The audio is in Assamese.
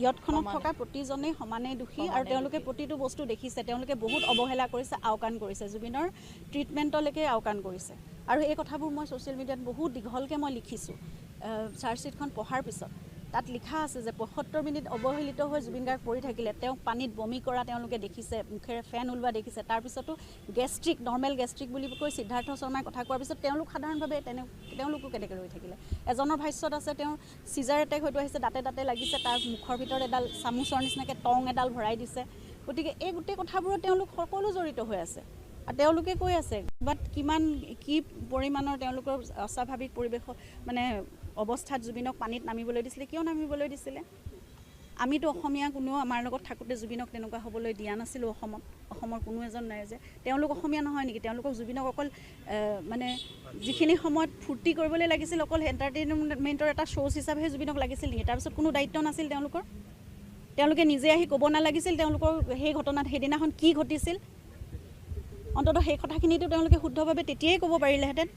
ইয়তখনত থকা প্ৰতিজনেই সমানেই দোষী আৰু তেওঁলোকে প্ৰতিটো বস্তু দেখিছে তেওঁলোকে বহুত অৱহেলা কৰিছে আওকাণ কৰিছে জুবিনৰ ট্ৰিটমেণ্টলৈকে আওকাণ কৰিছে আৰু এই কথাবোৰ মই ছ'চিয়েল মিডিয়াত বহুত দীঘলকৈ মই লিখিছোঁ চাৰ্জশ্বিটখন পঢ়াৰ পিছত তাত লিখা আছে যে ৭৫ মিনিট অৱহেলিত হৈ জুবিন গাৰ্গ পৰি থাকিলে তেওঁক পানীত বমি কৰা তেওঁলোকে দেখিছে মুখেৰে ফেন ওলোৱা দেখিছে তাৰপিছতো গেষ্ট্ৰিক নৰ্মেল গেষ্ট্ৰিক বুলি কৈ সিদ্ধাৰ্থ শৰ্মাই কথা কোৱাৰ পিছত তেওঁলোক সাধাৰণভাৱে তেওঁলোকো কেনেকৈ ৰৈ থাকিলে এজনৰ ভাষ্যত আছে তেওঁৰ চিজাৰ এটেক হয়তো আহিছে দাঁতে লাগিছে তাৰ মুখৰ ভিতৰত এডাল চামুচৰ নিচিনাকৈ টং এডাল ভৰাই দিছে গতিকে এই গোটেই কথাবোৰত তেওঁলোক সকলো জড়িত হৈ আছে আৰু তেওঁলোকে কৈ আছে বাট কি পৰিমাণৰ তেওঁলোকৰ অস্বাভাৱিক পৰিৱেশ মানে অৱস্থাত জুবিনক পানীত নামিবলৈ দিছিলে কিয় নামিবলৈ দিছিলে আমিতো অসমীয়া কোনেও আমাৰ লগত থাকোঁতে জুবিনক তেনেকুৱা হ'বলৈ দিয়া নাছিলোঁ অসমৰ কোনো এজন নাই যে তেওঁলোক অসমীয়া নহয় নেকি তেওঁলোকক জুবিনক অকল মানে যিখিনি সময়ত ফূৰ্তি কৰিবলৈ লাগিছিল অকল এণ্টাৰটেইনমেণ্টৰ এটা শ্ব' হিচাপেহে জুবিনক লাগিছিল নেকি তাৰপিছত কোনো দায়িত্ব নাছিল তেওঁলোকে নিজে আহি ক'ব নালাগিছিল তেওঁলোকৰ সেই ঘটনাত সেইদিনাখন কি ঘটিছিল অন্ততঃ সেই কথাখিনিতো তেওঁলোকে শুদ্ধভাৱে তেতিয়াই ক'ব পাৰিলেহেঁতেন